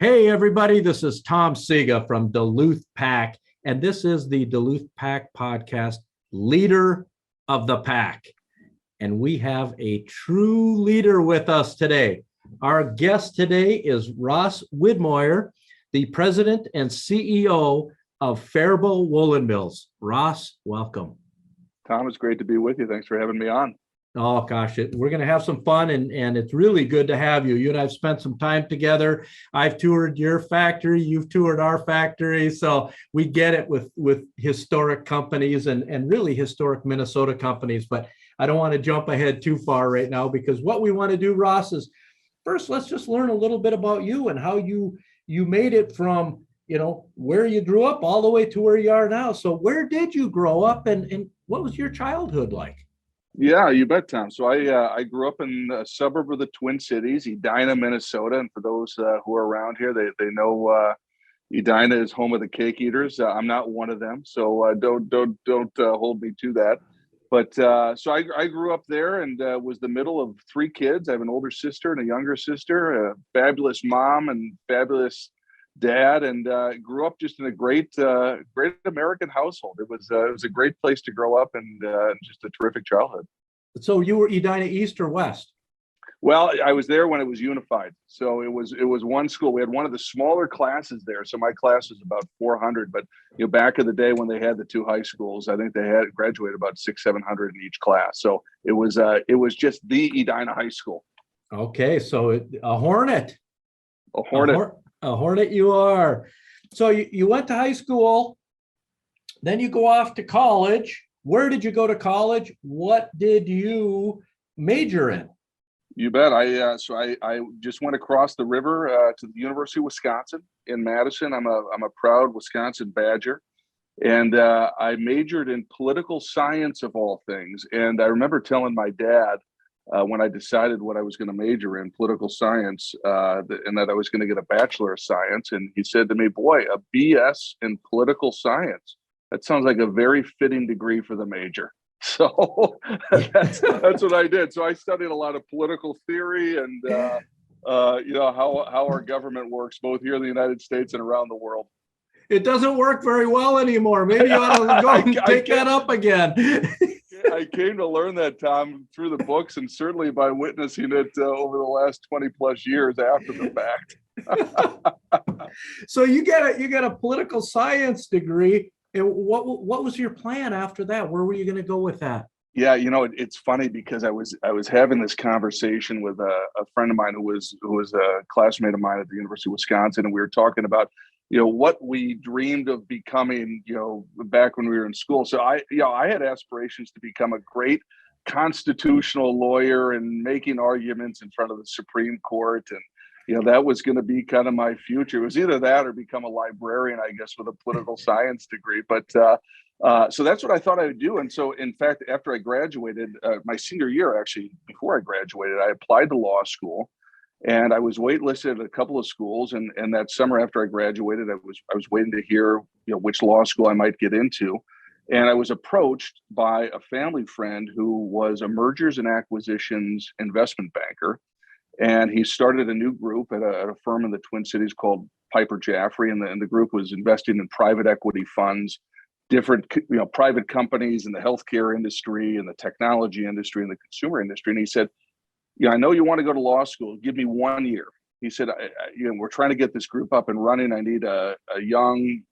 Hey, everybody, this is Tom Siga from Duluth Pack, and this is the Duluth Pack podcast, Leader of the Pack. And we have a true leader with us today. Our guest today is Ross Widmoyer, the president and CEO of Faribault Woolen Mills. Ross, welcome. Tom, it's great to be with you. Thanks for having me on. Oh, gosh, we're going to have some fun, and it's really good to have you. You and I have spent some time together. I've toured your factory. You've toured our factory. So we get it with historic companies and really historic Minnesota companies. But I don't want to jump ahead too far right now, because what we want to do, Ross, is first, let's just learn a little bit about you and how you made it from, where you grew up all the way to where you are now. So where did you grow up, and what was your childhood like? Yeah, you bet, Tom. So I grew up in a suburb of the Twin Cities, Edina, Minnesota. And for those who are around here, they know Edina is home of the cake eaters. I'm not one of them, so don't hold me to that. But so I grew up there and was the middle of three kids. I have an older sister and a younger sister, a fabulous mom and fabulous dad, and grew up just in a great American household. It was a great place to grow up, and just a terrific childhood. So you were Edina East or West? Well, I was there when it was unified, so it was one school. We had one of the smaller classes there, so my class was about 400. But back in the day when they had the two high schools, I think they had graduated about 600-700 in each class. So it was just the Edina High School. Okay, so a Hornet. A Hornet. A Hornet you are. So you went to high school, then you go off to college. Where did you go to college? What did you major in? You bet. I just went across the river to the University of Wisconsin in Madison. I'm a proud Wisconsin Badger, and I majored in political science of all things. And I remember telling my dad, when I decided what I was going to major in, political science, and that I was going to get a Bachelor of Science. And he said to me, "Boy, a BS in political science. That sounds like a very fitting degree for the major." So that's what I did. So I studied a lot of political theory and, how our government works, both here in the United States and around the world. It doesn't work very well anymore. Maybe you ought to go and take that up again. I came to learn that, Tom, through the books, and certainly by witnessing it over the last 20 plus years after the fact. So you get a political science degree. And what was your plan after that? Where were you going to go with that? Yeah, it's funny because I was having this conversation with a friend of mine who was a classmate of mine at the University of Wisconsin, and we were talking about what we dreamed of becoming, back when we were in school. So I had aspirations to become a great constitutional lawyer and making arguments in front of the Supreme Court. And, that was going to be kind of my future. It was either that or become a librarian, I guess, with a political science degree. But so that's what I thought I would do. And so, in fact, after I graduated, my senior year, actually, before I graduated, I applied to law school. And I was waitlisted at a couple of schools, and that summer after I graduated, I was waiting to hear which law school I might get into, and I was approached by a family friend who was a mergers and acquisitions investment banker, and he started a new group at a firm in the Twin Cities called Piper Jaffray, and the group was investing in private equity funds, different private companies in the healthcare industry, and the technology industry, and the consumer industry, and he said, I know you want to go to law school. Give me 1 year. He said, we're trying to get this group up and running. I need a young,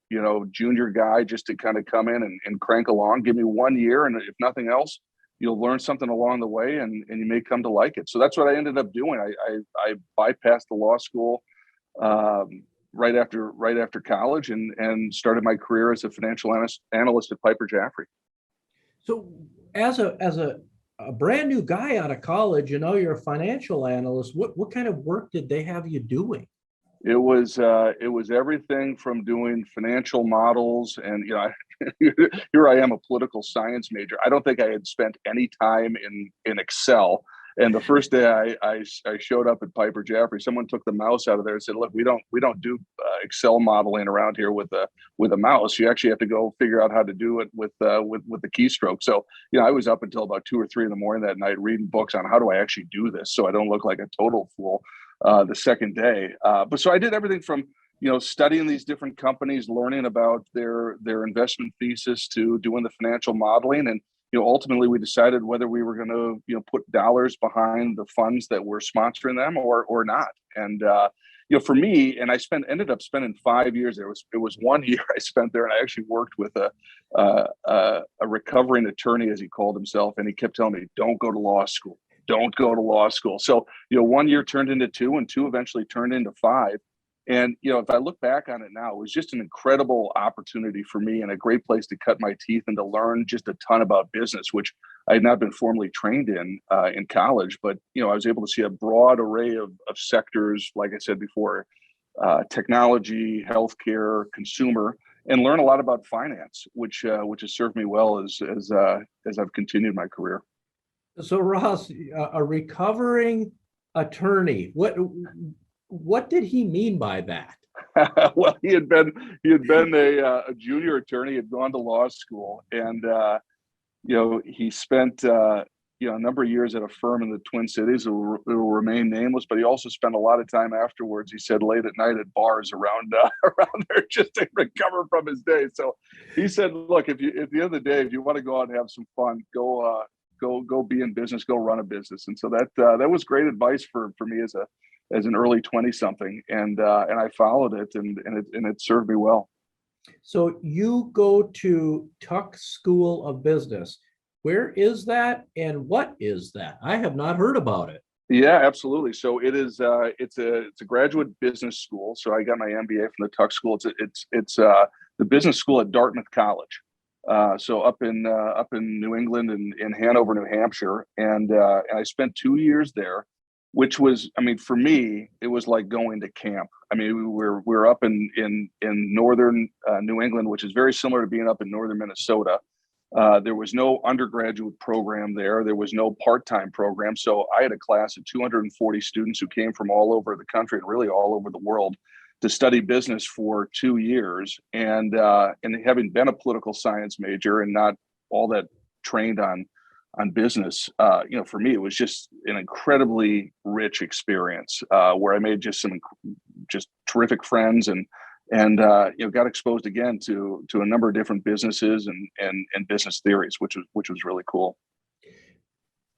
junior guy just to kind of come in and crank along. Give me 1 year. And if nothing else, you'll learn something along the way, and you may come to like it. So that's what I ended up doing. I bypassed the law school right after college and started my career as a financial analyst at Piper Jaffray. So as a brand new guy out of college, you're a financial analyst. What kind of work did they have you doing? It was everything from doing financial models, and here I am, a political science major. I don't think I had spent any time in Excel. And the first day I showed up at Piper Jaffray, someone took the mouse out of there and said, "Look, we don't do Excel modeling around here with a mouse. You actually have to go figure out how to do it with the keystroke." So I was up until about 2 or 3 in the morning that night reading books on how do I actually do this so I don't look like a total fool. the second day. But so I did everything from, studying these different companies, learning about their investment thesis, to doing the financial modeling. And, ultimately we decided whether we were going to, put dollars behind the funds that were sponsoring them or not. And, for me, and ended up spending 5 years there. It was 1 year I spent there, and I actually worked with a recovering attorney, as he called himself, and he kept telling me, "Don't go to law school. Don't go to law school." So, 1 year turned into two, and two eventually turned into five. And, if I look back on it now, it was just an incredible opportunity for me and a great place to cut my teeth and to learn just a ton about business, which I had not been formally trained in college. But, I was able to see a broad array of sectors, like I said before, technology, healthcare, consumer, and learn a lot about finance, which has served me well as I've continued my career. So Ross, a recovering attorney, what did he mean by that? Well, he had been a junior attorney, had gone to law school, and he spent a number of years at a firm in the Twin Cities. It will remain nameless, but he also spent a lot of time afterwards, he said, late at night at bars around there, just to recover from his day. So he said, look, at the end of the day, if you want to go out and have some fun, go be in business, go run a business. And so that was great advice for me as an early 20-something, and I followed it, and it served me well. So you go to Tuck School of Business. Where is that, and what is that? I have not heard about it. Yeah, absolutely. So it is. It's a graduate business school. So I got my MBA from the Tuck School. It's the business school at Dartmouth College. So up in New England and in Hanover, New Hampshire, and I spent 2 years there, which was, I mean, for me, it was like going to camp. I mean, we're up in northern New England, which is very similar to being up in northern Minnesota. There was no undergraduate program there. There was no part-time program. So I had a class of 240 students who came from all over the country and really all over the world to study business for 2 years. And having been a political science major and not all that trained on business, for me, it was just an incredibly rich experience where I made just some terrific friends and got exposed again to a number of different businesses and business theories, which was really cool.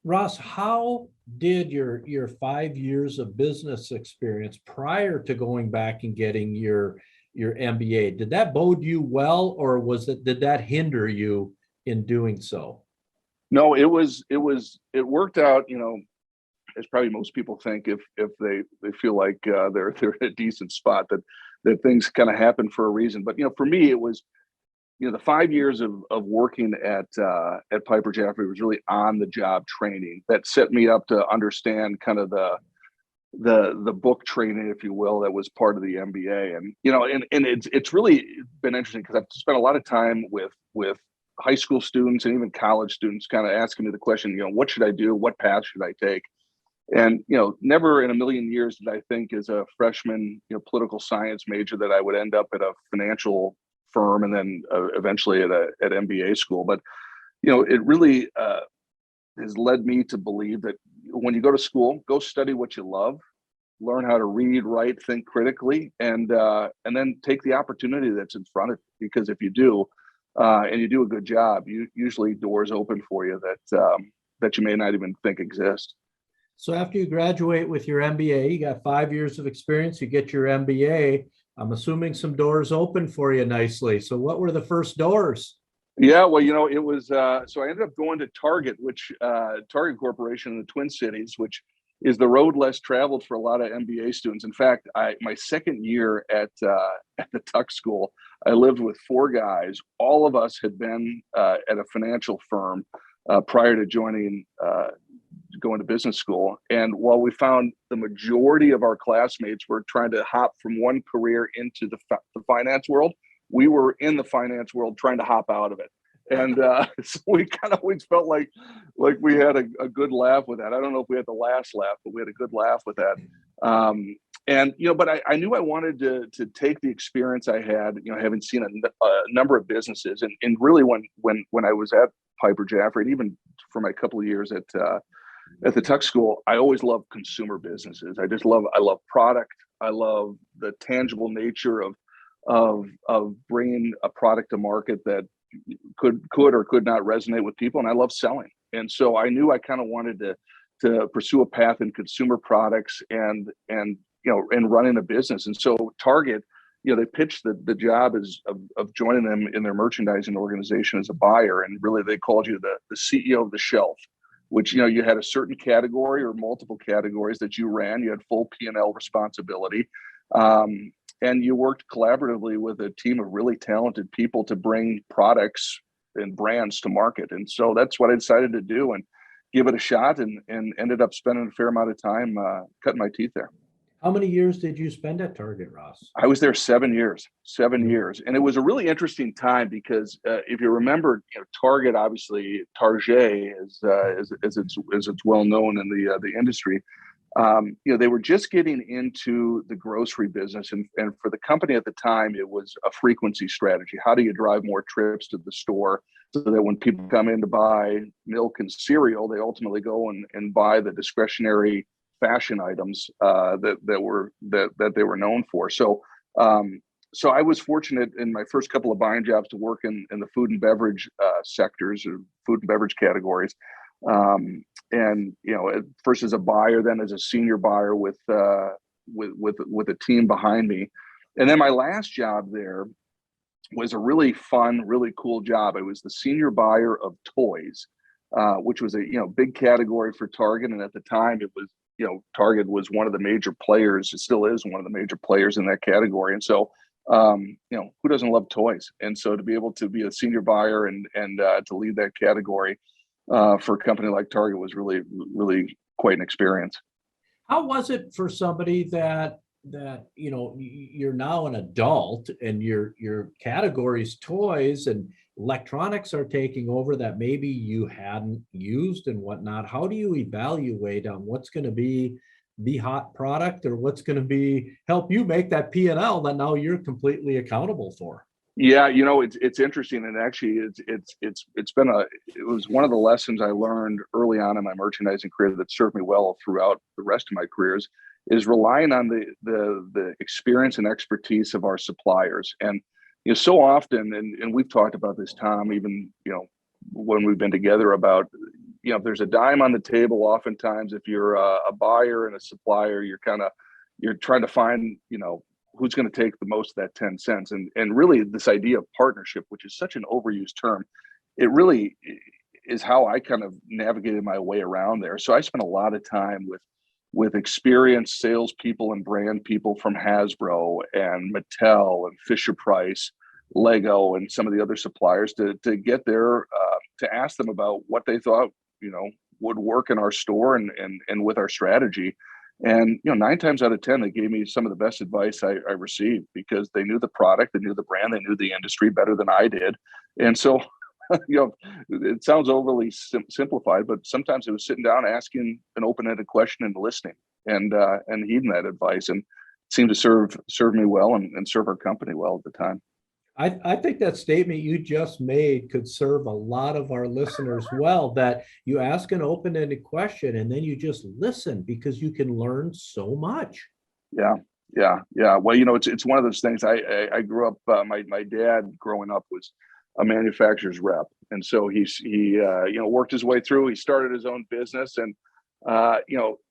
Ross, how did your 5 years of business experience prior to going back and getting your MBA, did that bode you well, or did that hinder you in doing so? No, it worked out, as probably most people think, if they feel like they're in a decent spot, that things kind of happen for a reason. But for me, it was, the 5 years of working at Piper Jaffray was really on the job training that set me up to understand kind of the book training, if you will, that was part of the MBA. And it's really been interesting because I've spent a lot of time with high school students and even college students kind of asking me the question, what should I do? What path should I take? And, never in a million years did I think as a freshman, political science major that I would end up at a financial firm and then eventually at MBA school. But, it really has led me to believe that when you go to school, go study what you love, learn how to read, write, think critically, and then take the opportunity that's in front of you. Because if you do, and you do a good job, usually doors open for you that you may not even think exist. So after you graduate with your MBA, you got 5 years of experience, you get your MBA. I'm assuming some doors open for you nicely. So what were the first doors? Yeah, well, it was, so I ended up going to Target, which Target Corporation in the Twin Cities, which is the road less traveled for a lot of MBA students. In fact, my second year at the Tuck School, I lived with 4 guys. All of us had been at a financial firm prior to going to business school. And while we found the majority of our classmates were trying to hop from one career into the finance world, we were in the finance world trying to hop out of it. And so we kind of always felt like we had a good laugh with that. I don't know if we had the last laugh, but we had a good laugh with that. But I knew I wanted to take the experience I had, having seen a number of businesses, and really when I was at Piper Jaffray, and even for my couple of years at at the tech school, I always loved consumer businesses. I love product. I love the tangible nature of bringing a product to market that could or could not resonate with people. And I love selling. And so I knew I kind of wanted to pursue a path in consumer products and and running a business. And so Target, they pitched the job of joining them in their merchandising organization as a buyer. And really they called you the CEO of the shelf, which, you had a certain category or multiple categories that you ran. You had full P&L responsibility. And you worked collaboratively with a team of really talented people to bring products and brands to market. And so that's what I decided to do and give it a shot, and ended up spending a fair amount of time cutting my teeth there. How many years did you spend at Target, Ross? I was there 7 years, 7 years. And it was a really interesting time because if you remember, Target, obviously Target as it's well known in the industry. They were just getting into the grocery business, and for the company at the time, it was a frequency strategy. How do you drive more trips to the store so that when people come in to buy milk and cereal, they ultimately go and buy the discretionary fashion items that they were known for. So I was fortunate in my first couple of buying jobs to work in the food and beverage sectors or food and beverage categories. And first as a buyer, then as a senior buyer with a team behind me. And then my last job there was a really fun, really cool job. I was the senior buyer of toys, which was a big category for Target. And at the time, it was Target was one of the major players. It still is one of the major players in that category. And so who doesn't love toys? And so to be able to be a senior buyer and to lead that category for a company like Target was really, really quite an experience. How was it for somebody that you're now an adult and your categories, toys and electronics are taking over that maybe you hadn't used and whatnot? How do you evaluate on what's going to be the hot product or what's going to help you make that P&L that now you're completely accountable for? Yeah, it's interesting, and actually, it was one of the lessons I learned early on in my merchandising career that served me well throughout the rest of my careers, is relying on the experience and expertise of our suppliers. And so often, and we've talked about this, Tom, even when we've been together, about if there's a dime on the table, oftentimes if you're a buyer and a supplier, you're trying to find who's going to take the most of that 10 cents. And really this idea of partnership, which is such an overused term, it really is how I kind of navigated my way around there. So I spent a lot of time with experienced salespeople and brand people from Hasbro and Mattel and Fisher-Price, Lego, and some of the other suppliers to get there, to ask them about what they thought, would work in our store and with our strategy. And 9 times out of 10, they gave me some of the best advice I received, because they knew the product, they knew the brand, they knew the industry better than I did. And so, it sounds overly simplified, but sometimes it was sitting down, asking an open-ended question and listening and heeding that advice, and it seemed to serve me well and serve our company well at the time. I think that statement you just made could serve a lot of our listeners well, that you ask an open-ended question and then you just listen, because you can learn so much. Yeah. Well, it's one of those things. I grew up, my dad growing up was a manufacturer's rep. And so he worked his way through, he started his own business, and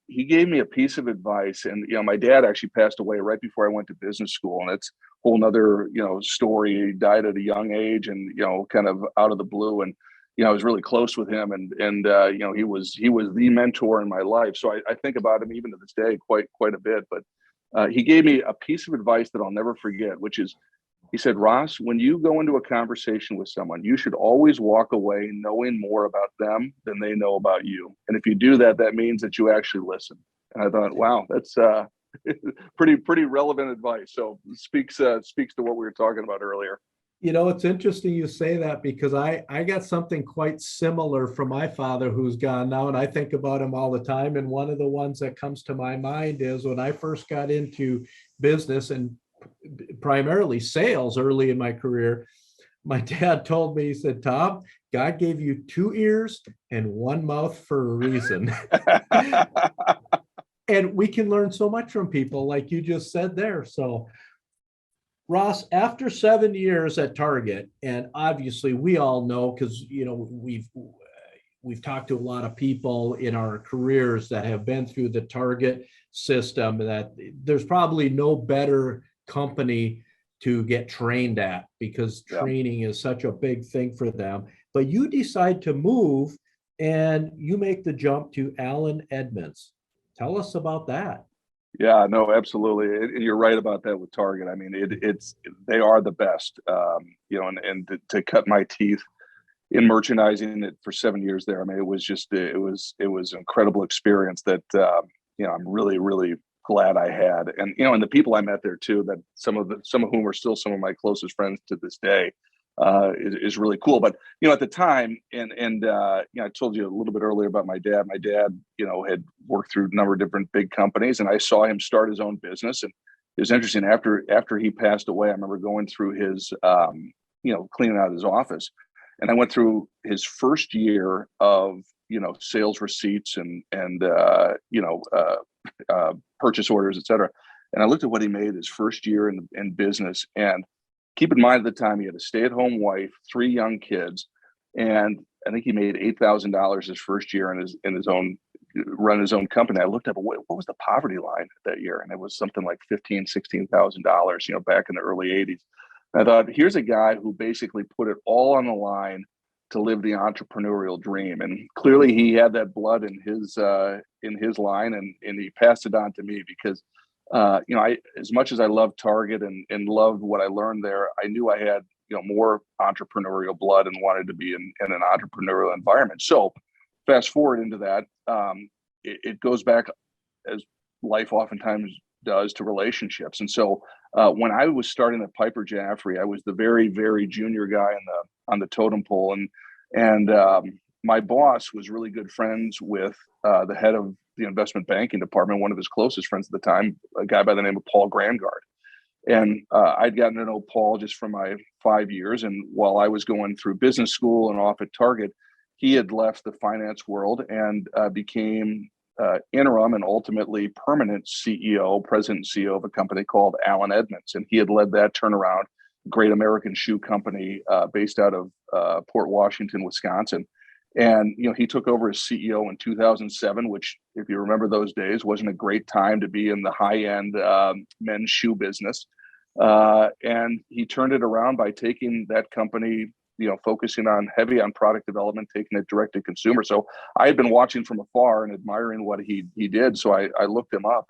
he gave me a piece of advice. And my dad actually passed away right before I went to business school, and it's a whole nother story. He died at a young age, and kind of out of the blue. And I was really close with him, and he was the mentor in my life. So I think about him even to this day quite a bit. But he gave me a piece of advice that I'll never forget, which is, he said, Ross, when you go into a conversation with someone, you should always walk away knowing more about them than they know about you. And if you do that, that means that you actually listen. And I thought, wow, that's pretty relevant advice. So speaks to what we were talking about earlier. It's interesting you say that, because I got something quite similar from my father, who's gone now, and I think about him all the time. And one of the ones that comes to my mind is when I first got into business and primarily sales early in my career, my dad told me, he said, Tom, God gave you two ears and one mouth for a reason. And we can learn so much from people, like you just said there. So, Ross, after 7 years at Target, and obviously we all know, because we've talked to a lot of people in our careers that have been through the Target system, that there's probably no better company to get trained at, because Yeah. training is such a big thing for them. But you decide to move and you make the jump to Allen Edmonds. Tell us about that. Yeah, no, absolutely. You're right about that with Target. I mean, they are the best, and to cut my teeth in merchandising it for 7 years there. I mean, it was an incredible experience that, I'm really, really glad I had. And the people I met there too, that some of whom are still some of my closest friends to this day, is really cool. But at the time, and I told you a little bit earlier about my dad. My dad, had worked through a number of different big companies, and I saw him start his own business. And it was interesting. After he passed away, I remember going through his, cleaning out his office, and I went through his first year of sales receipts and purchase orders, et cetera. And I looked at what he made his first year in business. And keep in mind, at the time, he had a stay-at-home wife, three young kids, and I think he made $8,000 his first year in his own run his own company. I looked up what was the poverty line that year, and it was something like $16,000, back in the early '80s. I thought, here's a guy who basically put it all on the line to live the entrepreneurial dream, and clearly he had that blood in his line, and he passed it on to me because, I, as much as I loved Target and loved what I learned there, I knew I had more entrepreneurial blood and wanted to be in an entrepreneurial environment. So, fast forward into that, it goes back, as life oftentimes does, to relationships. And so when I was starting at Piper Jaffray, I was the very, very junior guy on the totem pole, and my boss was really good friends with the head of the investment banking department, one of his closest friends at the time, a guy by the name of Paul Grandgard. And I'd gotten to know Paul just from my 5 years. And while I was going through business school and off at Target, he had left the finance world and became interim and ultimately permanent president and CEO of a company called Allen Edmonds. And he had led that turnaround, great American shoe company based out of Port Washington, Wisconsin. And, he took over as CEO in 2007, which, if you remember those days, wasn't a great time to be in the high-end men's shoe business. And he turned it around by taking that company, focusing heavy on product development, taking it direct to consumer. So I had been watching from afar and admiring what he did. So I looked him up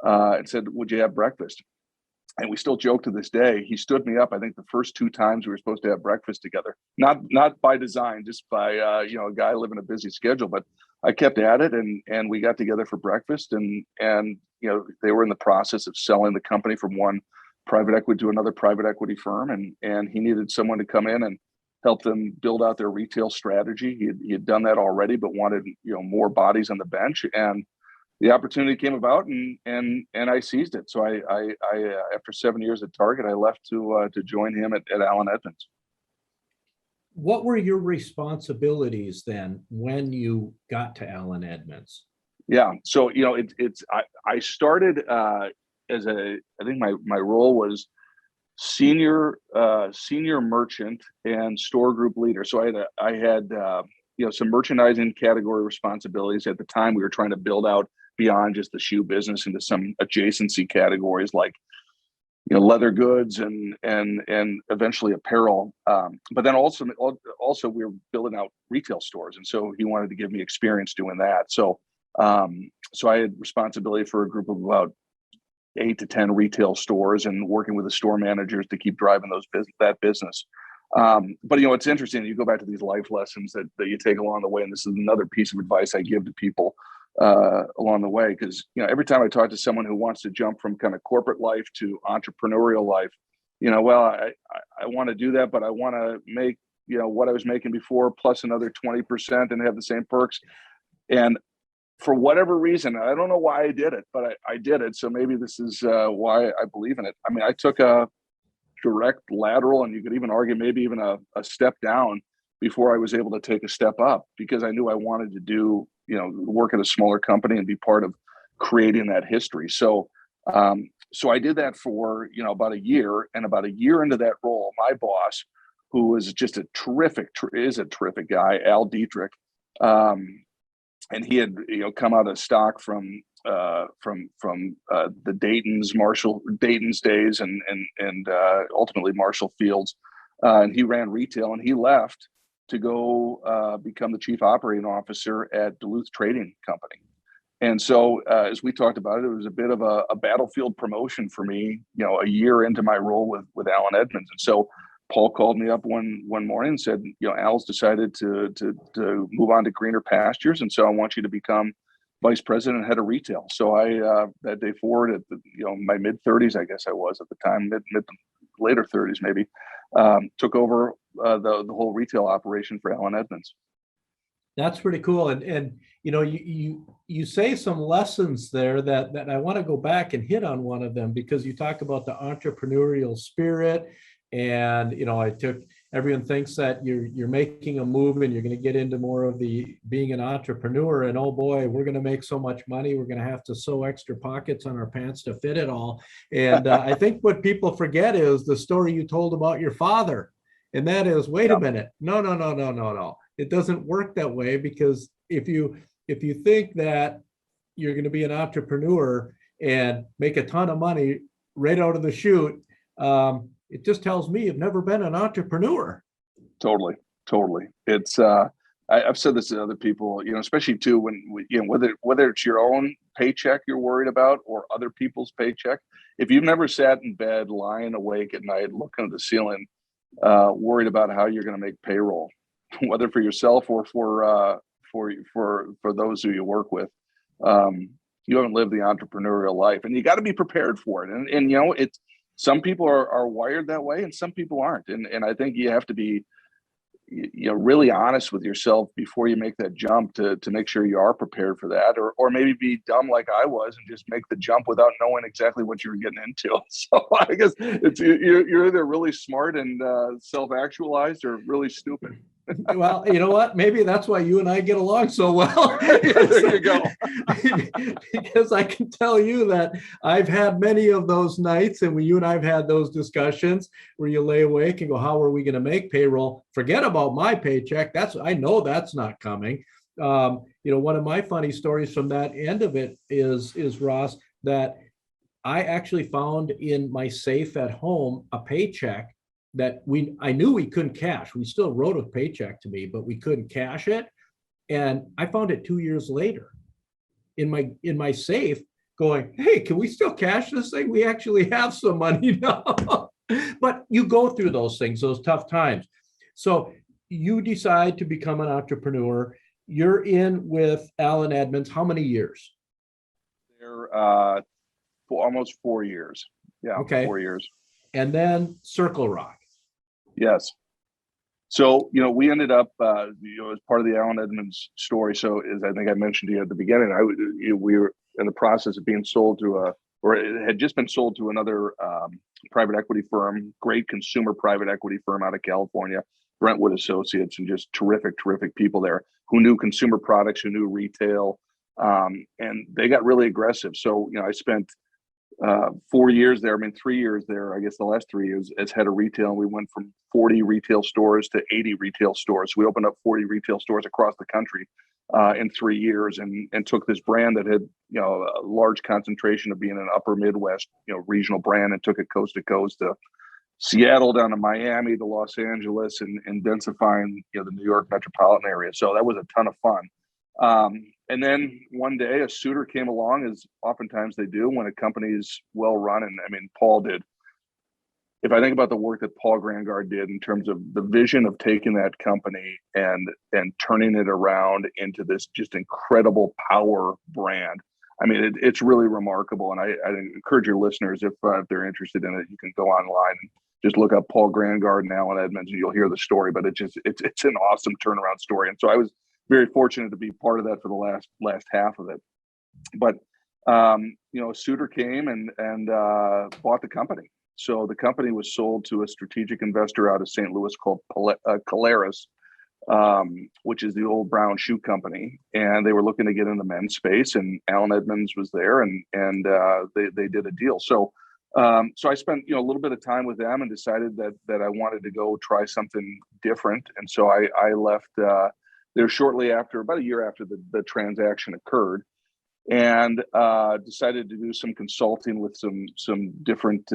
and said, "Would you have breakfast?" And we still joke to this day. He stood me up, I think, the first two times we were supposed to have breakfast together. Not by design, just by a guy living a busy schedule. But I kept at it, and we got together for breakfast. And they were in the process of selling the company from one private equity to another private equity firm, and he needed someone to come in and help them build out their retail strategy. He had done that already, but wanted more bodies on the bench. And the opportunity came about, and I seized it. So I after 7 years at Target, I left to join him at Allen Edmonds. What were your responsibilities then when you got to Allen Edmonds? Yeah, so I started as I think my role was senior merchant and store group leader. So I had some merchandising category responsibilities. At the time, we were trying to build out beyond just the shoe business into some adjacency categories like leather goods and eventually apparel. But then also we were building out retail stores, and so he wanted to give me experience doing that. So I had responsibility for a group of about 8 to 10 retail stores and working with the store managers to keep driving that business. But it's interesting. You go back to these life lessons that you take along the way, and this is another piece of advice I give to people along the way, because every time I talk to someone who wants to jump from kind of corporate life to entrepreneurial life, I want to do that, but I want to make what I was making before plus another 20% and have the same perks. And for whatever reason, I don't know why I did it, but I did it. So maybe this is why I believe in it. I mean, I took a direct lateral, and you could even argue maybe even a step down before I was able to take a step up, because I knew I wanted to do, work at a smaller company and be part of creating that history. So, so I did that for, about a year, and about a year into that role, my boss, who was just is a terrific guy, Al Dietrich, and he had, come out of stock from the Dayton's days, and ultimately Marshall Field's, and he ran retail, and he left to go become the chief operating officer at Duluth Trading Company. And so, as we talked about it, it was a bit of a battlefield promotion for me, a year into my role with Alan Edmonds. And so Paul called me up one morning and said, Al's decided to move on to greener pastures, and so I want you to become vice president and head of retail. So I, that day forward, at my mid 30s, I guess I was at the time, mid later 30s maybe, took over the whole retail operation for Alan Edmonds. That's pretty cool. And you say some lessons there that I want to go back and hit on one of them, because you talk about the entrepreneurial spirit. And everyone thinks that you're making a move and you're going to get into more of the being an entrepreneur, and oh boy, we're going to make so much money, we're going to have to sew extra pockets on our pants to fit it all. And I think what people forget is the story you told about your father, and that is, wait a minute, no, it doesn't work that way. Because if you think that you're going to be an entrepreneur and make a ton of money right out of the chute, it just tells me you've never been an entrepreneur. Totally. It's I've said this to other people, especially too, whether it's your own paycheck you're worried about or other people's paycheck. If you've never sat in bed lying awake at night looking at the ceiling, worried about how you're going to make payroll, whether for yourself or for those who you work with, you haven't lived the entrepreneurial life, and you got to be prepared for it. And it's, some people are wired that way and some people aren't. And I think you have to be, really honest with yourself before you make that jump to make sure you are prepared for that, or maybe be dumb like I was and just make the jump without knowing exactly what you were getting into. So I guess it's, you're either really smart and self-actualized or really stupid. Well, you know what? Maybe that's why you and I get along so well. There you go. Because I can tell you that I've had many of those nights, and when you and I've had those discussions where you lay awake and go, how are we going to make payroll? Forget about my paycheck. I know that's not coming. One of my funny stories from that end of it is Ross, that I actually found in my safe at home a paycheck that I knew we couldn't cash. We still wrote a paycheck to me, but we couldn't cash it. And I found it 2 years later in my safe, going, hey, can we still cash this thing? We actually have some money now. But you go through those things, those tough times. So you decide to become an entrepreneur. You're in with Alan Edmonds. How many years? They're almost 4 years. Yeah. Okay. 4 years. And then Circle Rock. Yes. So, we ended up, as part of the Alan Edmonds story. So, as I think I mentioned to you at the beginning, we were in the process of being sold to it had just been sold to another private equity firm, great consumer private equity firm out of California, Brentwood Associates, and just terrific people there who knew consumer products, who knew retail, and they got really aggressive. So, I spent 4 years there. 3 years there, I guess the last 3 years as head of retail. And we went from 40 retail stores to 80 retail stores. We opened up 40 retail stores across the country in 3 years, and took this brand that had, a large concentration of being an upper Midwest, regional brand, and took it coast to coast to Seattle, down to Miami, to Los Angeles, and densifying, the New York metropolitan area. So that was a ton of fun. And then one day a suitor came along, as oftentimes they do when a company is well run. And Paul did. If I think about the work that Paul Grangard did in terms of the vision of taking that company and turning it around into this just incredible power brand, it's really remarkable. And I encourage your listeners, if they're interested in it, you can go online and just look up Paul Grangard and Alan Edmonds, and you'll hear the story. But it's an awesome turnaround story. And so I was very fortunate to be part of that for the last half of it. But a suitor came and bought the company, So the company was sold to a strategic investor out of St. Louis called Caleres, which is the old brown shoe company, and they were looking to get in the men's space. And Alan Edmonds was there, and they did a deal. So so I spent a little bit of time with them and decided that I wanted to go try something different. And so I left there shortly after, about a year after the transaction occurred, and decided to do some consulting with some different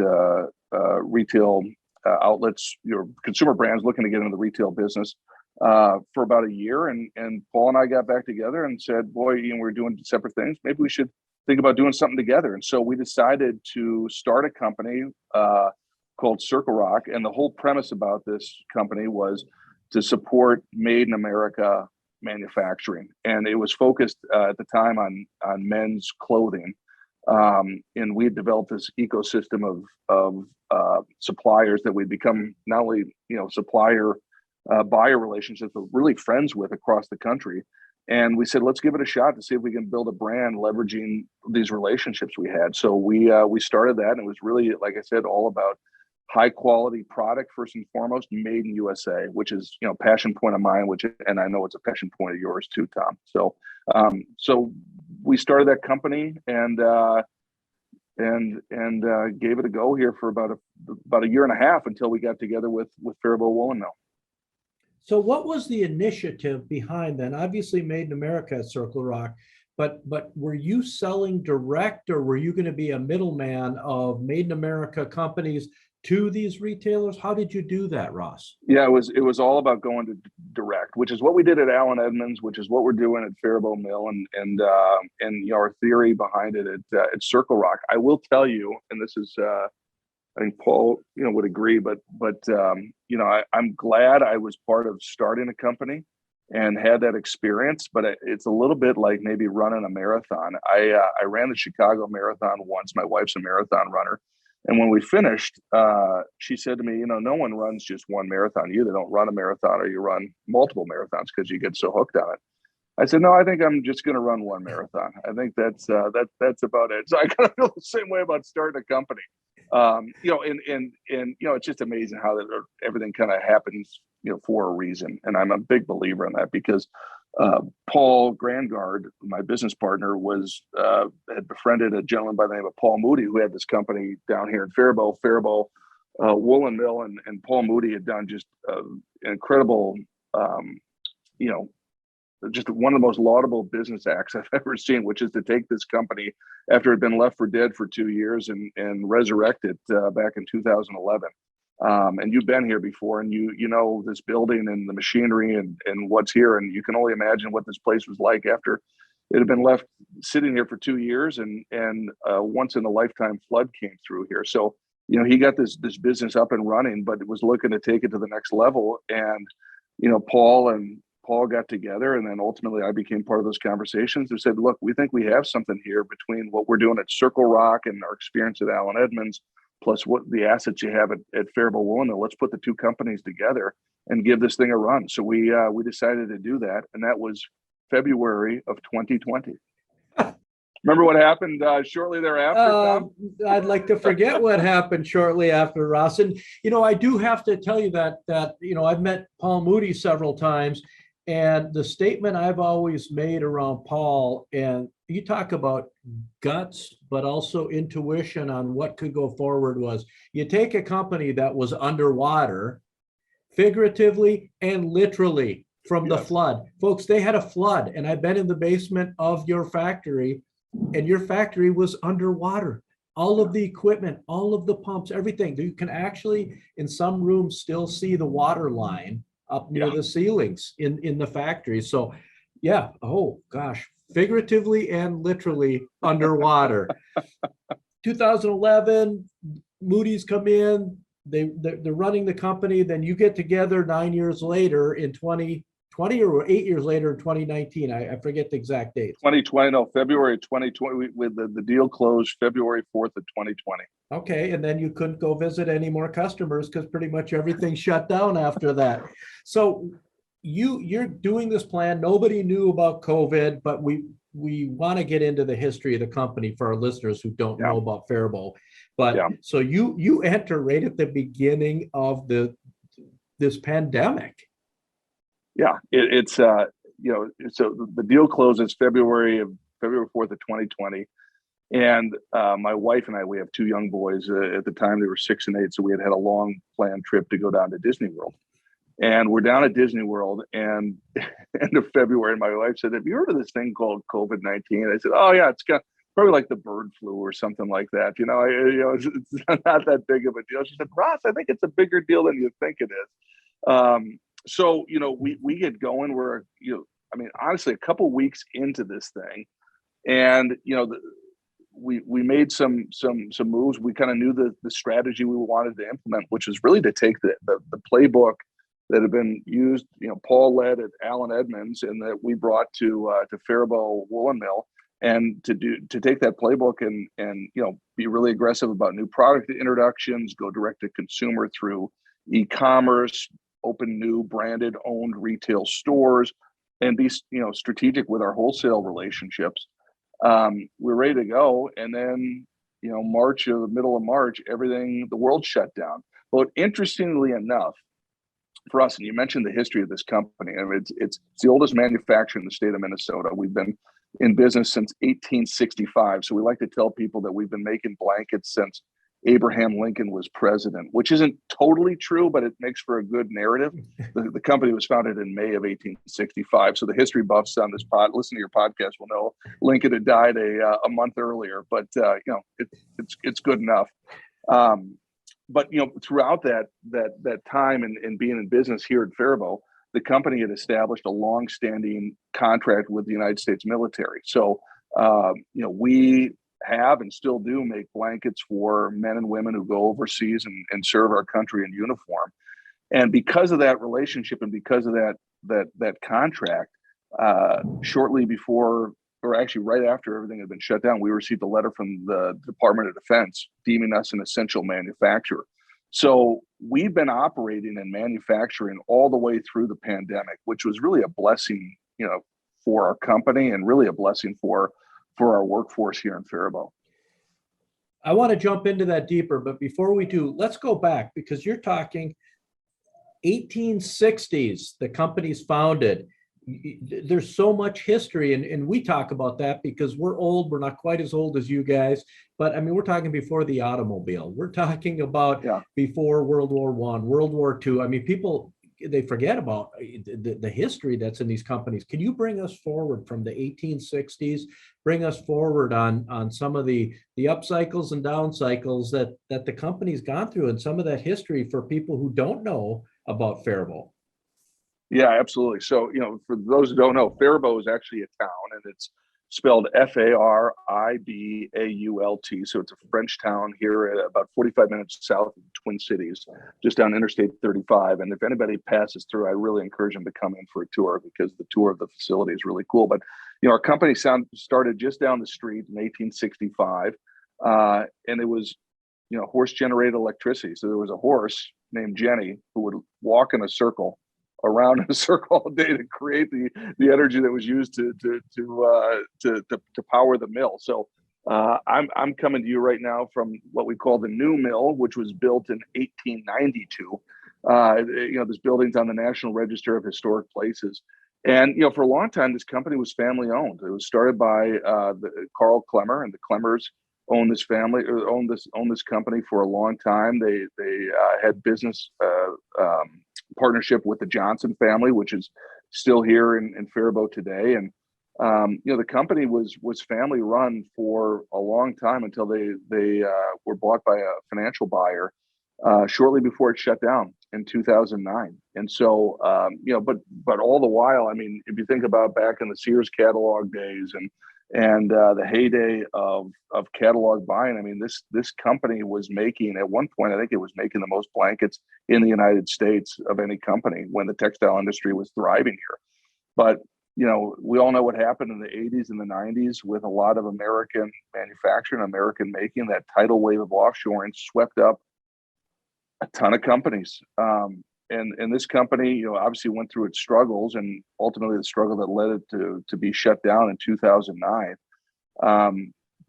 retail outlets, consumer brands looking to get into the retail business for about a year. And Paul and I got back together and said, boy, we're doing separate things. Maybe we should think about doing something together. And so we decided to start a company called Circle Rock. And the whole premise about this company was to support Made in America manufacturing. And it was focused at the time on men's clothing. And we had developed this ecosystem of suppliers that we'd become not only, supplier buyer relationships, but really friends with across the country. And we said, let's give it a shot to see if we can build a brand leveraging these relationships we had. So we started that, and it was really, like I said, all about high quality product first and foremost, made in USA, which is passion point of mine, and I know it's a passion point of yours too, Tom. So so we started that company and gave it a go here for about a year and a half until we got together with Faribault Woolen Mill. So what was the initiative behind then? Obviously Made in America at Circle Rock, but were you selling direct, or were you going to be a middleman of Made in America companies to these retailers? How did you do that, Ross? Yeah, it was all about going to direct, which is what we did at Alan Edmonds, which is what we're doing at Faribault Mill, and our theory behind it at Circle Rock. I will tell you, and this is I think Paul would agree, but I'm glad I was part of starting a company and had that experience. But it's a little bit like maybe running a marathon. I ran the Chicago Marathon once. My wife's a marathon runner. And when we finished, she said to me, no one runs just one marathon. You either don't run a marathon or you run multiple marathons because you get so hooked on it. I said, no, I think I'm just going to run one marathon. I think that's about it. So I kind of feel the same way about starting a company. And it's just amazing how everything kind of happens, for a reason. And I'm a big believer in that because Paul Grandgard, my business partner, had befriended a gentleman by the name of Paul Moody, who had this company down here in Faribault Woolen Mill, and Paul Moody had done just an incredible, just one of the most laudable business acts I've ever seen, which is to take this company after it had been left for dead for 2 years and resurrect it back in 2011. And you've been here before, and you know this building and the machinery and what's here, and you can only imagine what this place was like after it had been left sitting here for 2 years, and once in a lifetime flood came through here. So he got this business up and running, but it was looking to take it to the next level. And Paul got together, and then ultimately I became part of those conversations. They said, look, we think we have something here between what we're doing at Circle Rock and our experience at Alan Edmonds, plus what the assets you have at Faribault Woolen. Let's put the two companies together and give this thing a run. So we decided to do that, and that was February of 2020. Remember what happened shortly thereafter, Tom? I'd like to forget what happened shortly after, Ross. And, I do have to tell you that I've met Paul Moody several times, and the statement I've always made around Paul, and you talk about guts, but also intuition on what could go forward, was you take a company that was underwater, figuratively and literally, from the flood. Folks, they had a flood, and I've been in the basement of your factory, and your factory was underwater. All of the equipment, all of the pumps, everything. You can actually, in some rooms, still see the water line up near the ceilings in the factory. So, yeah, oh gosh, figuratively and literally underwater. 2011, Moody's come in. They're running the company. Then you get together 9 years later in 2020, or 8 years later in 2019. I forget the exact date. 2020, no, February 2020. With the deal closed February 4th of 2020. Okay, and then you couldn't go visit any more customers because pretty much everything shut down after that. So you're doing this plan. Nobody knew about COVID, but we want to get into the history of the company for our listeners who don't know about Faribault. But so you enter right at the beginning of this pandemic. Yeah, it's so the deal closes February 4th of 2020. And my wife and I, we have two young boys. At the time, they were 6 and 8. So we had a long planned trip to go down to Disney World. And we're down at Disney World, and end of February, my wife said, "Have you heard of this thing called COVID-19?" I said, "Oh yeah, it's got probably like the bird flu or something like that. It's not that big of a deal." She said, "Ross, I think it's a bigger deal than you think it is." So we get going. We're honestly, a couple weeks into this thing, and we made some moves. We kind of knew the strategy we wanted to implement, which was really to take the playbook that had been used, Paul led at Allen Edmonds, and that we brought to Faribault Woolen Mill, and to take that playbook and be really aggressive about new product introductions, go direct to consumer through e-commerce, open new branded owned retail stores, and be strategic with our wholesale relationships. We're ready to go, and then middle of March, the world shut down. But interestingly enough, for us, and you mentioned the history of this company, I mean, it's the oldest manufacturer in the state of Minnesota. We've been in business since 1865. So we like to tell people that we've been making blankets since Abraham Lincoln was president, which isn't totally true, but it makes for a good narrative. The company was founded in May of 1865. So the history buffs on this listen to your podcast will know Lincoln had died a month earlier, but it's good enough. But throughout that time and being in business here at Faribault, the company had established a long-standing contract with the United States military. So we have and still do make blankets for men and women who go overseas and serve our country in uniform. And because of that relationship and because of that contract, shortly before, or actually right after everything had been shut down, we received a letter from the Department of Defense deeming us an essential manufacturer. So we've been operating and manufacturing all the way through the pandemic, which was really a blessing, for our company, and really a blessing for our workforce here in Faribault. I want to jump into that deeper, but before we do, let's go back, because you're talking 1860s, the company's founded. There's so much history, and we talk about that because we're old. We're not quite as old as you guys, but I mean, we're talking before the automobile. We're talking about before World War I, World War II. I mean, people, they forget about the history that's in these companies. Can you bring us forward from the 1860s, bring us forward on some of the up cycles and down cycles that the company's gone through, and some of that history for people who don't know about Faribault? Yeah, absolutely. So, for those who don't know, Faribault is actually a town, and it's spelled Faribault. So it's a French town here about 45 minutes south of the Twin Cities, just down Interstate 35. And if anybody passes through, I really encourage them to come in for a tour, because the tour of the facility is really cool. But, our company started just down the street in 1865, and it was, horse generated electricity. So there was a horse named Jenny who would walk in a circle around in a circle all day to create the energy that was used to power the mill. So I'm coming to you right now from what we call the new mill, which was built in 1892. This building's on the National Register of Historic Places. And for a long time, this company was family owned. It was started by Carl Klemmer, and the Klemmers owned this company for a long time. They had business partnership with the Johnson family, which is still here in Faribault today. And the company was family run for a long time until they were bought by a financial buyer shortly before it shut down in 2009. And so but all the while, I mean, if you think about back in the Sears catalog days and the heyday of catalog buying, I mean, this company was making, at one point, I think it was making the most blankets in the United States of any company when the textile industry was thriving here. But we all know what happened in the 80s and the 90s with a lot of American manufacturing, American making. That tidal wave of offshoring swept up a ton of companies. And this company, obviously went through its struggles, and ultimately the struggle that led it to be shut down in 2009.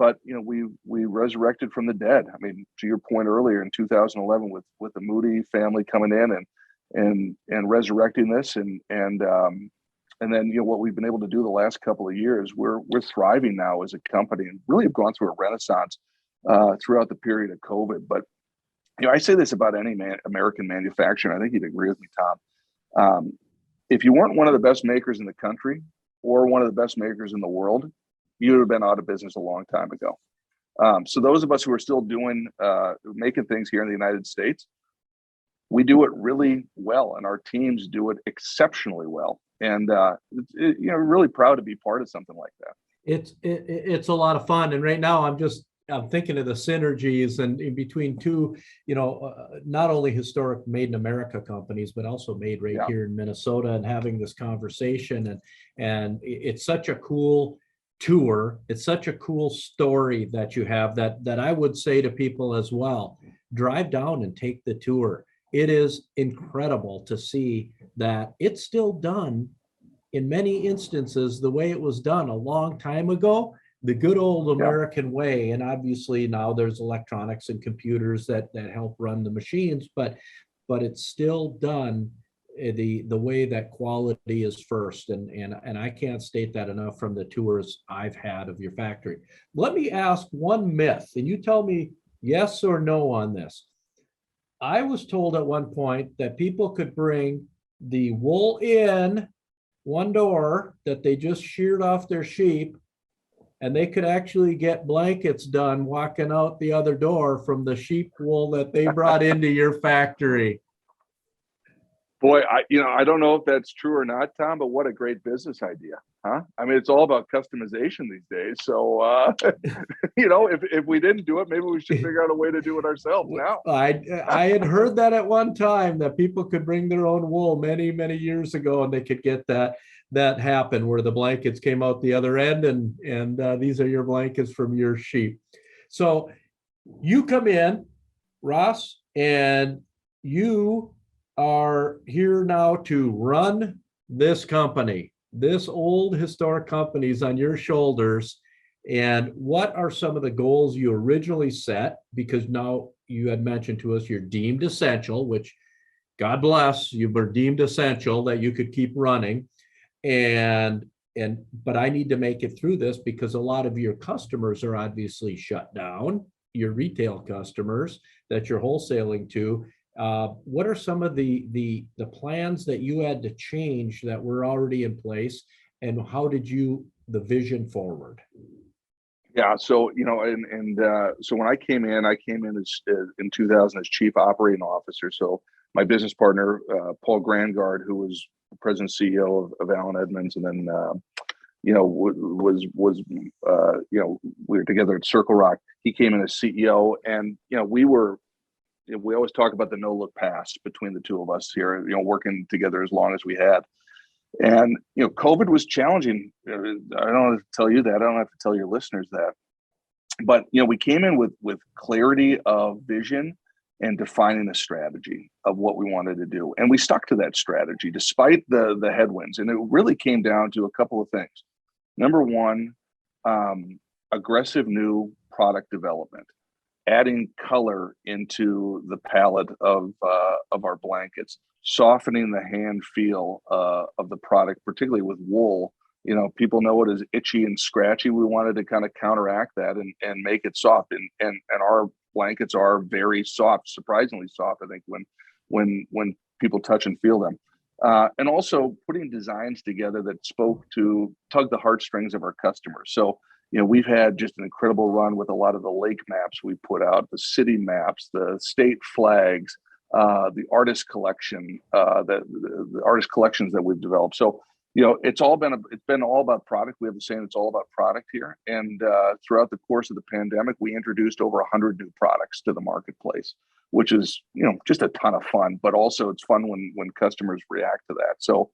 but we resurrected from the dead. I mean, to your point earlier, in 2011, with the Moody family coming in and resurrecting this, and then what we've been able to do the last couple of years, we're thriving now as a company, and really have gone through a renaissance throughout the period of COVID. But I say this about any American manufacturer, and I think you'd agree with me, Tom. If you weren't one of the best makers in the country or one of the best makers in the world, you would have been out of business a long time ago. So those of us who are still making things here in the United States, we do it really well, and our teams do it exceptionally well. And really proud to be part of something like that. It's a lot of fun, and right now I'm thinking of the synergies and in between two, not only historic Made in America companies, but also made here in Minnesota, and having this conversation, and it's such a cool tour. It's such a cool story that you have that I would say to people as well, drive down and take the tour. It is incredible to see that it's still done in many instances the way it was done a long time ago, the good old American way. And obviously now there's electronics and computers that help run the machines, but it's still done the way that quality is first. And I can't state that enough from the tours I've had of your factory. Let me ask one myth, and you tell me yes or no on this. I was told at one point that people could bring the wool in one door that they just sheared off their sheep, and they could actually get blankets done walking out the other door from the sheep wool that they brought into your factory. Boy, I don't know if that's true or not, Tom, but what a great business idea, huh? I mean, it's all about customization these days. So, if we didn't do it, maybe we should figure out a way to do it ourselves now. I had heard that at one time, that people could bring their own wool many, many years ago, and they could get that happen where the blankets came out the other end, and these are your blankets from your sheep. So you come in, Ross, and you are here now to run this company. This old historic company is on your shoulders. And what are some of the goals you originally set? Because now you had mentioned to us you're deemed essential, which God bless, you were deemed essential that you could keep running. But I need to make it through this because a lot of your customers are obviously shut down, your retail customers that you're wholesaling to. What are some of the plans that you had to change that were already in place, and how did the vision forward? Yeah, so so when I came in as in 2000 as chief operating officer. So my business partner, Paul Grandgard, who was the president and CEO of Allen Edmonds, and then we were together at Circle Rock. He came in as CEO, and we always talk about the no look past between the two of us here, working together as long as we had. And, COVID was challenging. I don't have to tell you that. I don't have to tell your listeners that. But, we came in with clarity of vision and defining a strategy of what we wanted to do. And we stuck to that strategy despite the headwinds. And it really came down to a couple of things. Number one, aggressive new product development, adding color into the palette of our blankets, softening the hand feel of the product, particularly with wool. People know it is itchy and scratchy. We wanted to kind of counteract that and make it soft. And our blankets are very soft, surprisingly soft, I think, when people touch and feel them. And also putting designs together that tug the heartstrings of our customers. So we've had just an incredible run with a lot of the lake maps we put out, the city maps, the state flags, the artist collection, the artist collections that we've developed. So, it's been all about product. We have the saying, it's all about product here. And throughout the course of the pandemic, we introduced over 100 new products to the marketplace, which is, just a ton of fun, but also it's fun when customers react to that. So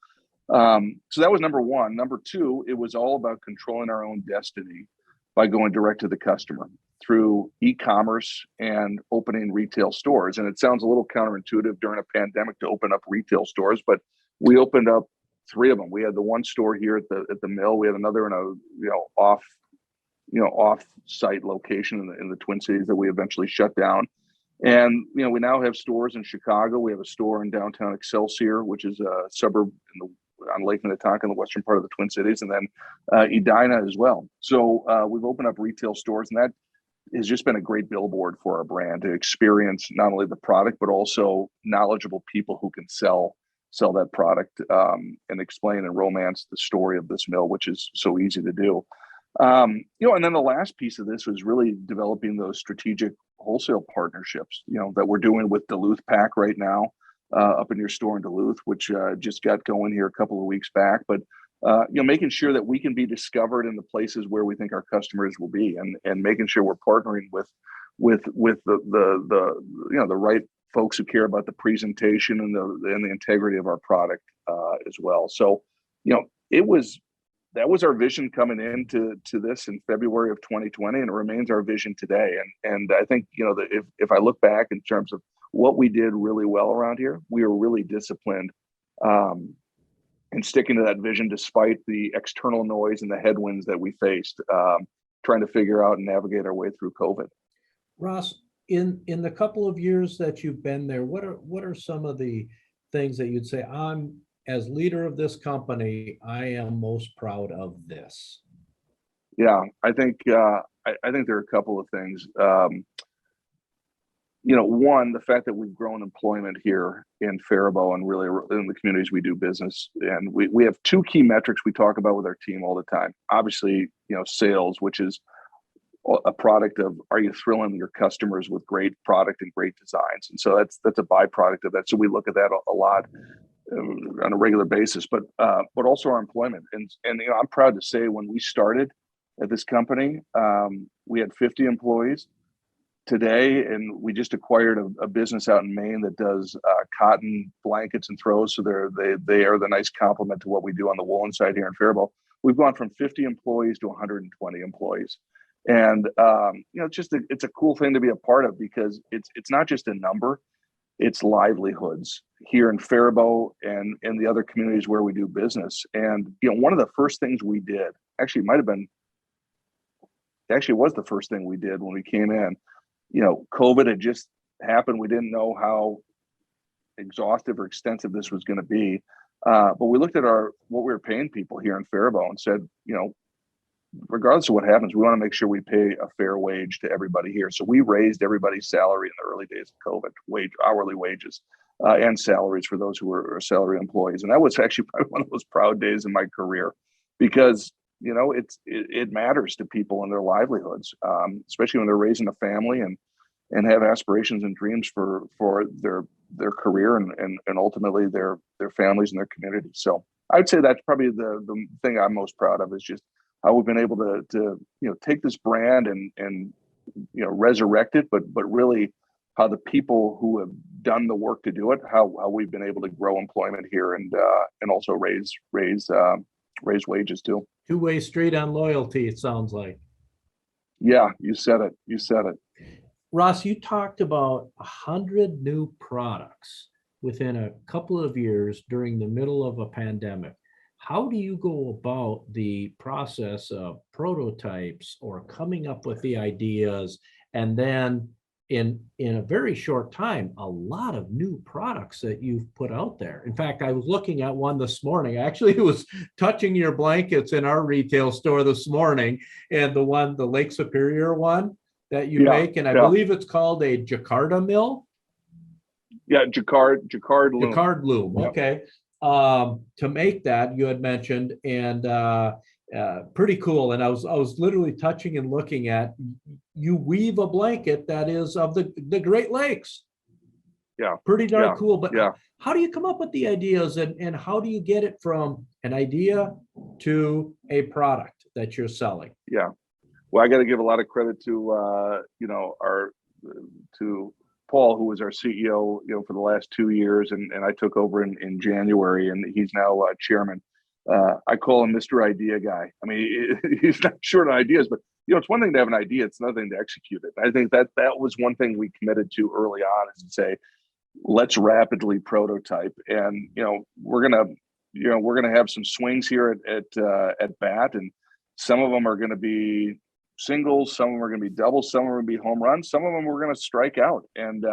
that was number one. Number two, it was all about controlling our own destiny by going direct to the customer through e-commerce and opening retail stores. And it sounds a little counterintuitive during a pandemic to open up retail stores, but we opened up 3 of them. We had the one store here at the mill. We had another in off off-site location in the Twin Cities that we eventually shut down. And we now have stores in Chicago. We have a store in downtown Excelsior, which is a suburb on Lake Minnetonka in the western part of the Twin Cities, and then Edina as well. So we've opened up retail stores, and that has just been a great billboard for our brand to experience not only the product but also knowledgeable people who can sell that product and explain and romance the story of this mill, which is so easy to do. And then the last piece of this was really developing those strategic wholesale partnerships, that we're doing with Duluth Pack right now, up in your store in Duluth, which just got going here a couple of weeks back. But making sure that we can be discovered in the places where we think our customers will be, and making sure we're partnering with the right folks who care about the presentation and the integrity of our product as well. So, that was our vision coming into this in February of 2020, and it remains our vision today. And I think, that if I look back in terms of what we did really well around here, we were really disciplined and sticking to that vision despite the external noise and the headwinds that we faced, trying to figure out and navigate our way through COVID. Ross, in the couple of years that you've been there, what are some of the things that you'd say, as leader of this company, I am most proud of this? Yeah, I think there are a couple of things. One, the fact that we've grown employment here in Faribault and really in the communities we do business. And we have two key metrics we talk about with our team all the time. Obviously, sales, which is a product of, are you thrilling your customers with great product and great designs? And so that's a byproduct of that. So we look at that a lot on a regular basis, but also our employment. And I'm proud to say when we started at this company, we had 50 employees. Today, and we just acquired a business out in Maine that does cotton blankets and throws. So they are the nice complement to what we do on the woolen side here in Faribault. We've gone from 50 employees to 120 employees, and it's a cool thing to be a part of, because it's not just a number, it's livelihoods here in Faribault and in the other communities where we do business. And one of the first things we did, actually was the first thing we did when we came in. COVID had just happened. We didn't know how exhaustive or extensive this was going to be. But we looked at what we were paying people here in Faribault and said, regardless of what happens, we want to make sure we pay a fair wage to everybody here. So we raised everybody's salary in the early days of COVID, hourly wages and salaries for those who were salary employees. And that was actually probably one of those proud days in my career, because it matters to people and their livelihoods, especially when they're raising a family and have aspirations and dreams for their career and ultimately their families and their community. So I would say that's probably the thing I'm most proud of, is just how we've been able to take this brand and resurrect it, but really how the people who have done the work to do it, how we've been able to grow employment here and also raise wages too. Two-way street on loyalty, it sounds like. Yeah, you said it. Ross, you talked about 100 new products within a couple of years during the middle of a pandemic. How do you go about the process of prototypes or coming up with the ideas, and then in a very short time, a lot of new products that you've put out there? In fact, I was looking at one this morning. Actually, it was touching your blankets in our retail store this morning, and the Lake Superior one that you make, and I believe it's called a Jakarta mill. Yeah, Jacquard loom. Jacquard loom. Yep. Okay. To make that, you had mentioned, and pretty cool. And I was literally touching and looking at, you weave a blanket that is of the Great Lakes. Yeah. Pretty darn cool. But how do you come up with the ideas, and how do you get it from an idea to a product that you're selling? Yeah. Well, I got to give a lot of credit to to Paul, who was our CEO, for the last 2 years, and I took over in January, and he's now chairman. I call him Mr. Idea Guy. I mean, he's not short on ideas, but it's one thing to have an idea; it's another thing to execute it. I think that was one thing we committed to early on, is to say, let's rapidly prototype, and we're gonna have some swings here at BAT, and some of them are going to be singles, some of them are going to be doubles, some of them are going to be home runs, some of them we're going to strike out. And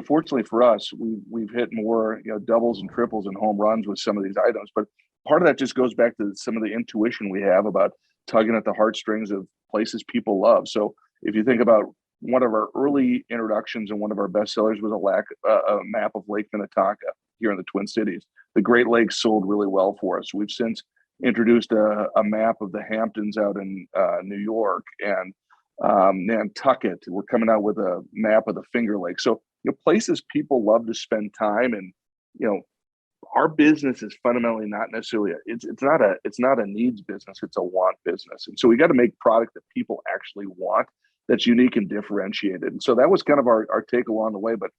fortunately for us, we've hit more doubles and triples and home runs with some of these items. But part of that just goes back to some of the intuition we have about tugging at the heartstrings of places people love. So if you think about one of our early introductions and one of our best sellers was a map of Lake Minnetonka here in the Twin Cities. The Great Lakes sold really well for us. We've since introduced a map of the Hamptons out in New York and Nantucket. We're coming out with a map of the Finger Lakes. So places people love to spend time, and our business is fundamentally not necessarily it's not a needs business, it's a want business. And so we got to make product that people actually want, that's unique and differentiated. And so that was kind of our take along the way. But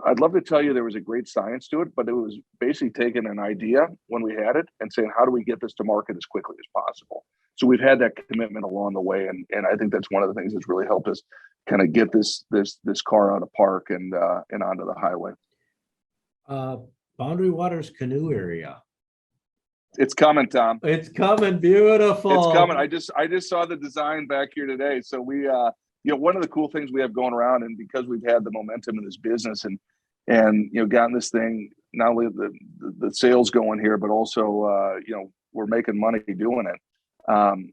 I'd love to tell you there was a great science to it, but it was basically taking an idea when we had it and saying, how do we get this to market as quickly as possible? So we've had that commitment along the way, and I think that's one of the things that's really helped us kind of get this car out of park and onto the highway. Boundary Waters canoe area. It's coming, Tom. It's coming. Beautiful. It's coming. I just saw the design back here today. So we one of the cool things we have going around, and because we've had the momentum in this business and gotten this thing, not only the sales going here, but also we're making money doing it.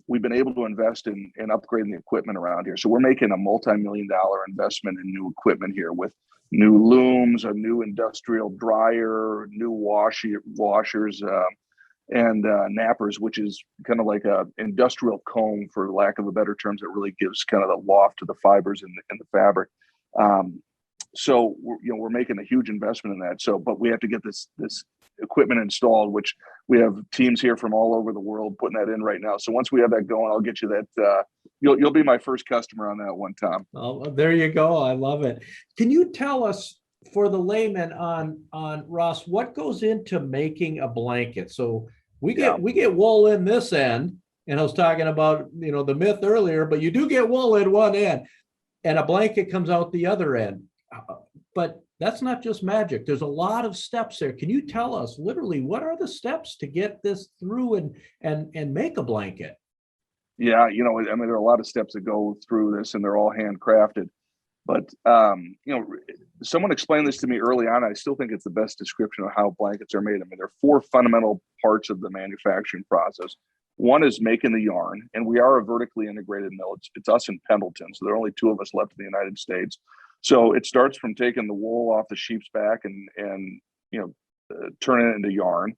We've been able to invest in upgrading the equipment around here. So we're making a multi-million-dollar investment in new equipment here with new looms, a new industrial dryer, new washers, and nappers, which is kind of like a industrial comb, for lack of a better terms, that really gives kind of the loft to the fibers in the fabric. So we're making a huge investment in that. So, but we have to get this equipment installed, which we have teams here from all over the world putting that in right now. So once we have that going, I'll get you that. You'll be my first customer on that one, Tom. Oh, there you go. I love it. Can you tell us, for the layman, on Ross, what goes into making a blanket? So we get wool in this end, and I was talking about the myth earlier, but you do get wool in one end, and a blanket comes out the other end. But that's not just magic. There's a lot of steps there. Can you tell us literally what are the steps to get this through and make a blanket? Yeah, I mean, there are a lot of steps that go through this, and they're all handcrafted. But someone explained this to me early on. I still think it's the best description of how blankets are made. I mean, there are four fundamental parts of the manufacturing process. One is making the yarn, and we are a vertically integrated mill. It's us in Pendleton, so there are only two of us left in the United States. So it starts from taking the wool off the sheep's back and turning it into yarn.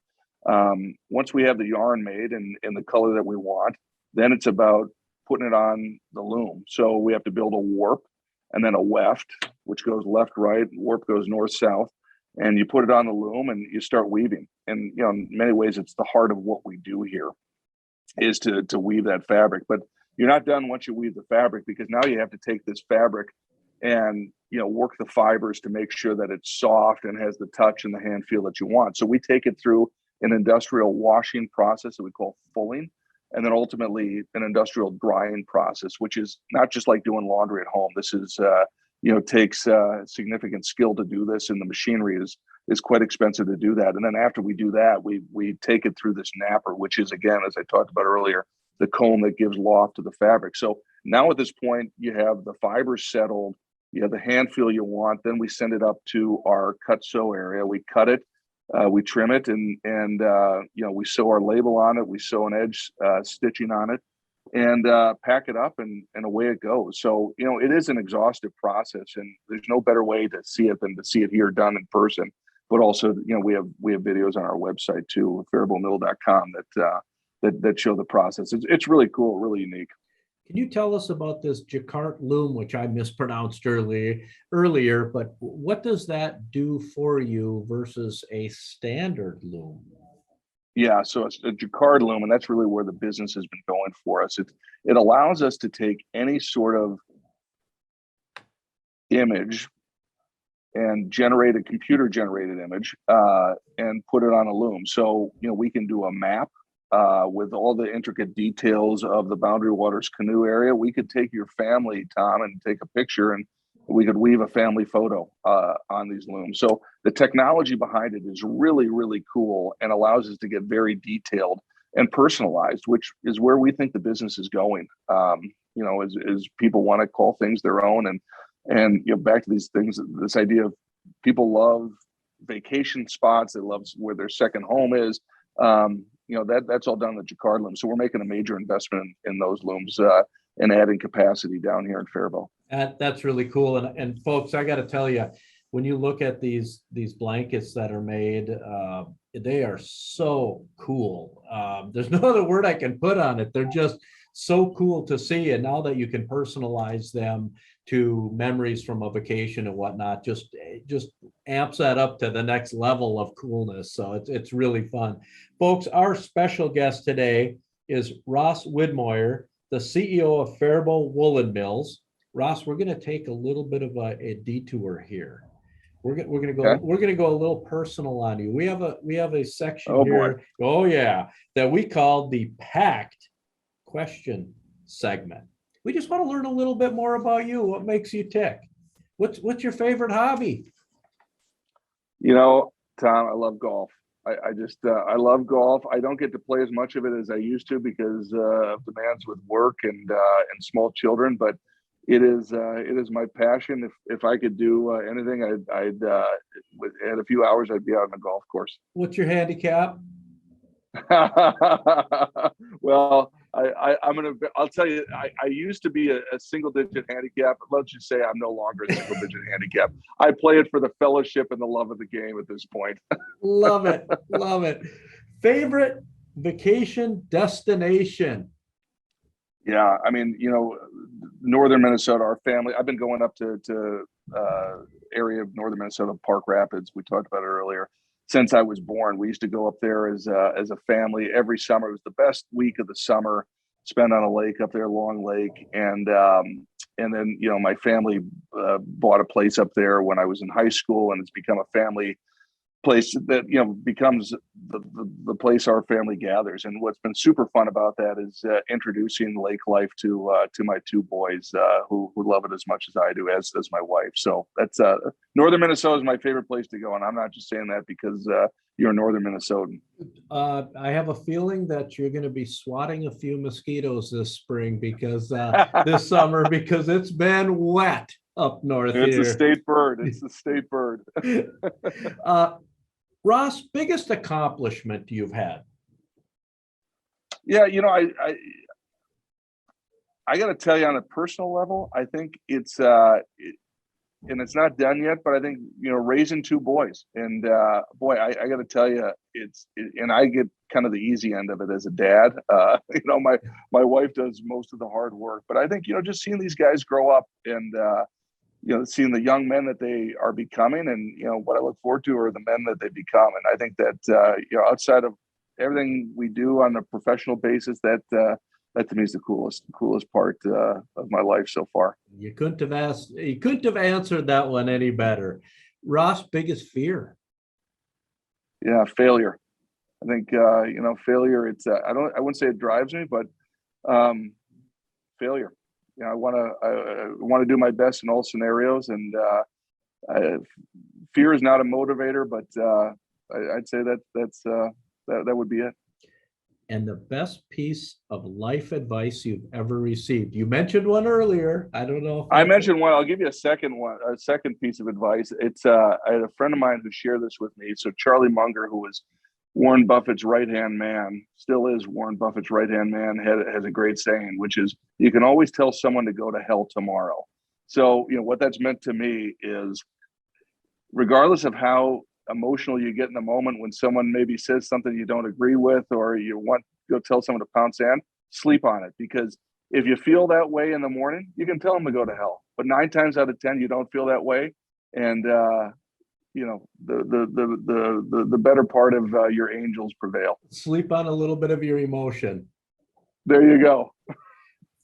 Once we have the yarn made in the color that we want, then it's about putting it on the loom. So we have to build a warp and then a weft, which goes left, right, warp goes north, south, and you put it on the loom and you start weaving. And in many ways, it's the heart of what we do here, is to weave that fabric. But you're not done once you weave the fabric, because now you have to take this fabric and work the fibers to make sure that it's soft and has the touch and the hand feel that you want. So we take it through an industrial washing process that we call fulling, and then ultimately an industrial drying process, which is not just like doing laundry at home. This is takes significant skill to do this, and the machinery is quite expensive to do that. And then after we do that, we take it through this napper, which is, again, as I talked about earlier, the comb that gives loft to the fabric. So now at this point, you have the fibers settled, you have the hand feel you want. Then we send it up to our cut sew area. We cut it, we trim it, and we sew our label on it. We sew an edge stitching on it, and pack it up, and away it goes. So it is an exhaustive process, and there's no better way to see it than to see it here done in person. But also, we have videos on our website too, faribaultmill.com, that show the process. It's really cool, really unique. Can you tell us about this Jacquard loom, which I mispronounced earlier, but what does that do for you versus a standard loom? Yeah, so it's a Jacquard loom, and that's really where the business has been going for us. It allows us to take any sort of image and generate a computer-generated image and put it on a loom. So, we can do a map with all the intricate details of the Boundary Waters canoe area. We could take your family, Tom, and take a picture, and we could weave a family photo on these looms. So the technology behind it is really, really cool and allows us to get very detailed and personalized, which is where we think the business is going. as people want to call things their own. And back to these things, this idea of people love vacation spots. They love where their second home is. That's all done in the Jacquard loom. So we're making a major investment in those looms and adding capacity down here in Faribault. That's really cool. And folks, I got to tell you, when you look at these blankets that are made, they are so cool. There's no other word I can put on it. They're just so cool to see. And now that you can personalize them to memories from a vacation and whatnot, just amps that up to the next level of coolness. So it's really fun. Folks, our special guest today is Ross Widmoyer, the CEO of Faribault Woolen Mills. Ross, we're going to take a little bit of a detour here. We're going to go. Okay. We're going to go a little personal on you. We have a section here. Boy. Oh yeah, that we call the Packed Question segment. We just want to learn a little bit more about you. What makes you tick? What's your favorite hobby? Tom, I love golf. I love golf. I don't get to play as much of it as I used to because of demands with work and small children. But it is my passion. If I could do anything, I'd add a few hours, I'd be out on the golf course. What's your handicap? Well, I'll tell you, I used to be a single digit handicap. Let's just say I'm no longer a single digit handicap. I play it for the fellowship and the love of the game at this point. Love it. Love it. Favorite vacation destination? Yeah. Northern Minnesota, our family, I've been going up to area of northern Minnesota, Park Rapids. We talked about it earlier. Since I was born, we used to go up there as a family every summer. It was the best week of the summer spent on a lake up there, Long Lake. And then, my family bought a place up there when I was in high school, and it's become a family place that, becomes the place our family gathers. And what's been super fun about that is introducing lake life to my two boys who love it as much as I do, as my wife. So that's northern Minnesota is my favorite place to go. And I'm not just saying that because you're a northern Minnesotan. I have a feeling that you're going to be swatting a few mosquitoes this spring because this summer, because it's been wet up north here. It's a state bird. It's a state bird. Ross, biggest accomplishment you've had? Yeah, I got to tell you, on a personal level, I think it's and it's not done yet, but I think raising two boys, and boy, I got to tell you, and I get kind of the easy end of it as a dad. My wife does most of the hard work, but I think just seeing these guys grow up and seeing the young men that they are becoming, and what I look forward to are the men that they become. And I think that outside of everything we do on a professional basis, that to me is the coolest part of my life so far. You couldn't have answered that one any better. Ross, biggest fear? Yeah, failure. I think failure. It's I wouldn't say it drives me, but failure. I want to do my best in all scenarios, and fear is not a motivator, but I'd say that would be it. And the best piece of life advice you've ever received? You mentioned one earlier. I don't know. I mentioned one. I'll give you a second piece of advice. It's I had a friend of mine who shared this with me. So Charlie Munger, who was Warren Buffett's right-hand man, still is Warren Buffett's right-hand man, has a great saying, which is, you can always tell someone to go to hell tomorrow. So, what that's meant to me is, regardless of how emotional you get in the moment when someone maybe says something you don't agree with, or you want to go tell someone to pound sand, sleep on it. Because if you feel that way in the morning, you can tell them to go to hell. But 9 times out of 10, you don't feel that way. And, the better part of your angels prevail. Sleep on a little bit of your emotion. There you go.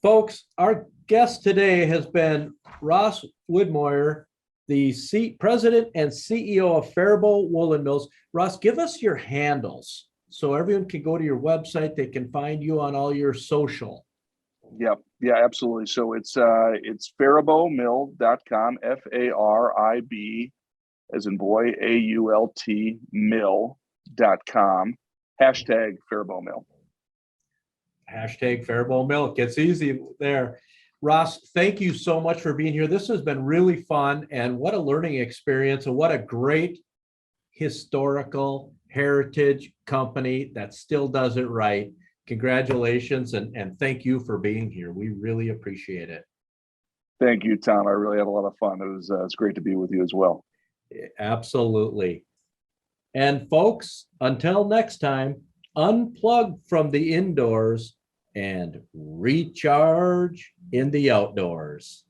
Folks, our guest today has been Ross Widmoyer, the president and CEO of Faribault Woolen Mills. Ross, give us your handles so everyone can go to your website. They can find you on all your social. Yeah, absolutely. So it's faribaultmill.com, FARIB as in boy, AULT mill.com, #Faribault Mill. #Faribault Mill. It gets easy there. Ross, thank you so much for being here. This has been really fun, and what a learning experience, and what a great historical heritage company that still does it right. Congratulations, and thank you for being here. We really appreciate it. Thank you, Tom. I really had a lot of fun. It's great to be with you as well. Absolutely. And folks, until next time, unplug from the indoors and recharge in the outdoors.